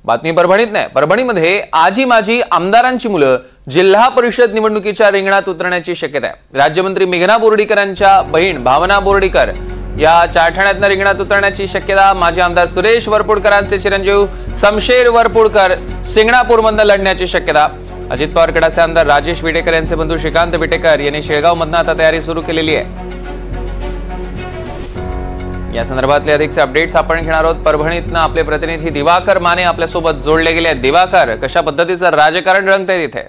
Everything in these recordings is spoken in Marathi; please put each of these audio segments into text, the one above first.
बातमी परभणीमध्ये आजी माजी आमदारांची मुलं जिल्हा परिषद निवडणुकीच्या रिंगणात उतरण्याची शक्यता आहे। राज्यमंत्री मेघना बोर्डीकरांच्या बहीण भावना बोर्डीकर या चारठाण्यातनं रिंगणात उतरण्याची शक्यता। माजी आमदार सुरेश वरपुडकरांचे चिरंजीव शमशेर वरपुडकर सिंगणापूरमधनं लढण्याची शक्यता। अजित पवार गटाचे आमदार राजेश विटेकर यांचे बंधू श्रीकांत विटेकर यांनी शेळगावमधनं आता तयारी सुरू केलेली आहे। या संदर्भातले अधिकचे अपडेट्स आपण घेणार आहोत। परभणीतनं आपले प्रतिनिधी दिवाकर माने आपल्यासोबत जोडले गेले आहेत। दिवाकर, कशा पद्धतीचं राजकारण रंगतंय तिथे?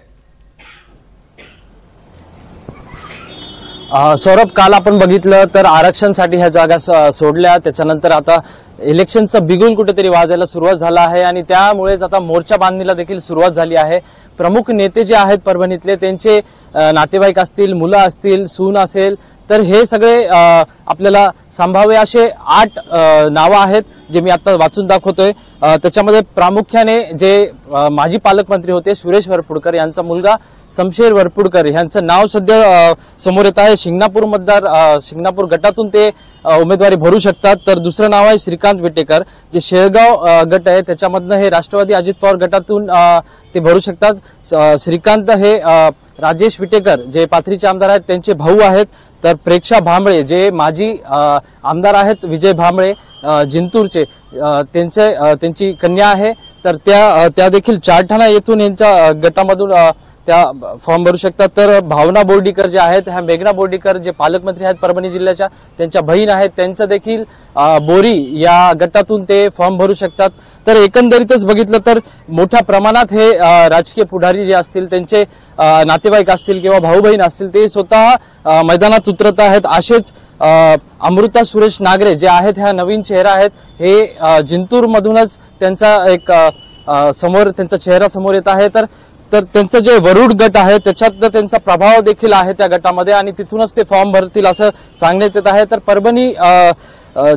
सौरभ, काल आपण बघितलं तर आरक्षणसाठी ह्या जागा सोडल्या, त्याच्यानंतर आता इलेक्शनचं बिगुल कुठेतरी वाजायला सुरुवात झाला आहे आणि त्यामुळेच आता मोर्चा बांधणीला देखील सुरुवात झाली आहे। प्रमुख नेते जे आहेत परभणीतले, त्यांचे नातेवाईक असतील, मुलं असतील, सून असेल, तर हे सगळे आपल्याला संभाव्य असे 8 नावं आहेत जे मी आता वाचून दाखवतोय। त्याच्यामध्ये प्रामुख्याने जे माजी पालकमंत्री होते सुरेश वरपुडकर यांचा मुलगा शमशेर वरपुडकर यांचं नाव सध्या समोर येत आहे। शिंगणापूर गटातून ते उमेदवारी भरू शकतात। तर दुसरं नाव आहे श्रीकांत विटेकर, जे शेळगाव गट आहे त्याच्यामधनं हे राष्ट्रवादी अजित पवार गटातून ते भरू शकतात। श्रीकांत हे राजेश विटेकर जे पाथरीचे आमदार आहेत त्यांचे भाऊ आहेत। तर प्रेक्षा भांबळे जे माजी आमदार आहेत, विजय भांबळे जिंतूरचे, त्यांची कन्या आहे। तर त्या देखील चारठाणा येथून यांच्या गटामधून त्या फॉर्म भरू शकतात। तर भावना बोर्डीकर जे आहेत, ह्या मेघना बोर्डीकर जे पालकमंत्री आहेत परभणी जिल्ह्याच्या, त्यांच्या बहीण आहेत, त्यांचं देखील बोरी या गटातून ते फॉर्म भरू शकतात। तर एकंदरीतच बघितलं तर मोठ्या प्रमाणात हे राजकीय पुढारी जे असतील, त्यांचे नातेवाईक असतील किंवा भाऊ बहीण असतील, ते स्वतः मैदानात उतरत आहेत। असेच अमृता सुरेश नागरे जे आहेत, ह्या नवीन चेहरा आहेत, हे जिंतूर मधूनच त्यांचा एक त्यांचा चेहरा समोर येत आहे। तर त्यांचं जे वरुड गट आहे त्याच्यात त्यांचा प्रभाव देखील आहे त्या गटामध्ये आणि तिथूनच ते फॉर्म भरतील असं सांगण्यात येत आहे। तर परभणी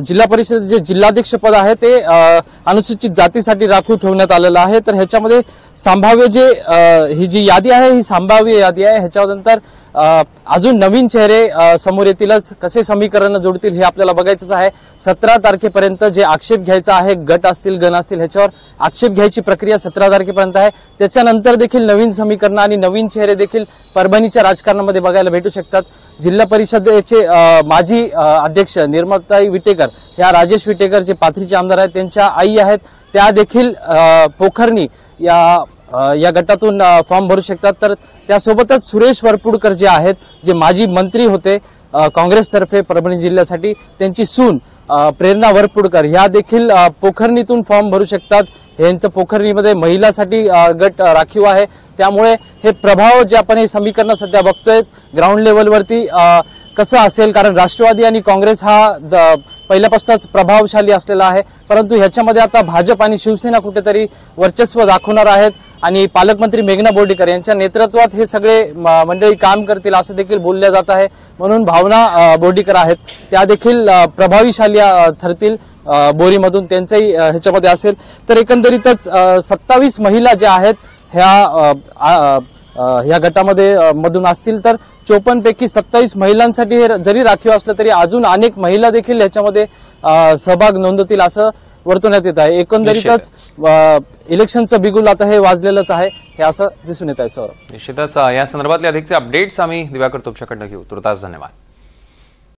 जिल्हा परिषद जे जिल्हाध्यक्ष पद आहे ते अनुसूचित जातीसाठी राखीव ठेवण्यात आलेलं आहे। तर ह्याच्यामध्ये संभाव्य जे ही जी यादी आहे ही संभाव्य यादी आहे। ह्याच्यानंतर अजून नवीन चेहरे समोर येतीलच, कसे समीकरण जोडतील हे आपल्याला बघायचंच आहे। 17 तारखेपर्यंत जे आक्षेप घ्यायचा आहे, गट असतील गण असतील, ह्याच्यावर आक्षेप घ्यायची प्रक्रिया 17 तारखेपर्यंत आहे। त्याच्यानंतर देखील नवीन समीकरण आणि नवीन चेहरे देखील परभणीच्या राजकारणामध्ये बघायला भेटू शकतात। जिल्हा परिषदेचे माजी अध्यक्ष निर्मलताई विटेकर, ह्या राजेश विटेकर जे पाथरीचे आमदार आहेत त्यांच्या आई आहेत, त्या देखील पोखरणी या गटातून फॉर्म भरू शकतात। तर त्यासोबतच सुरेश वरपुडकर जे आहेत, जे माजी मंत्री होते काँग्रेसतर्फे परभणी जिल्ह्यासाठी, त्यांची सून प्रेरणा वरपुडकर ह्या देखील पोखरणीतून फॉर्म भरू शकतात। यांचं पोखरणीमध्ये महिलांसाठी गट राखीव आहे, त्यामुळे हे प्रभाव जे आपण हे समीकरण सध्या बघतोय ग्राउंड लेवलवरती कसं असेल, कारण राष्ट्रवादी आणि काँग्रेस हा पहिल्यापासूनच प्रभावशाली असलेला आहे, परंतु ह्याच्यामध्ये आता भाजप आणि शिवसेना कुठेतरी वर्चस्व दाखवणार आहेत आणि पालकमंत्री मेघना बोर्डीकर यांच्या नेतृत्वात हे सगळे मंडळी काम करतील असं देखील बोलले जात आहे। म्हणून भावना बोर्डीकर आहेत, त्या देखील प्रभावीशाली ठरतील बोरीमधून, त्यांचंही ह्याच्यामध्ये असेल। तर एकंदरीतच 27 महिला ज्या आहेत ह्या गटामध्ये मधून असतील, तर 54 पैकी 27 महिलांसाठी हे जरी राखीव असलं तरी अजून अनेक महिला देखील ह्याच्यामध्ये सहभाग नोंदवतील असं वर्तवण्यात येत आहे। एकंदरीतच इलेक्शनचं बिगुल आता हे वाजलेलंच आहे, हे असं दिसून येत आहे। सौरभ, निश्चितच या संदर्भातले अधिकचे अपडेट्स आम्ही दिवाकर तुमच्याकडनं घेऊ। तुर्तास धन्यवाद।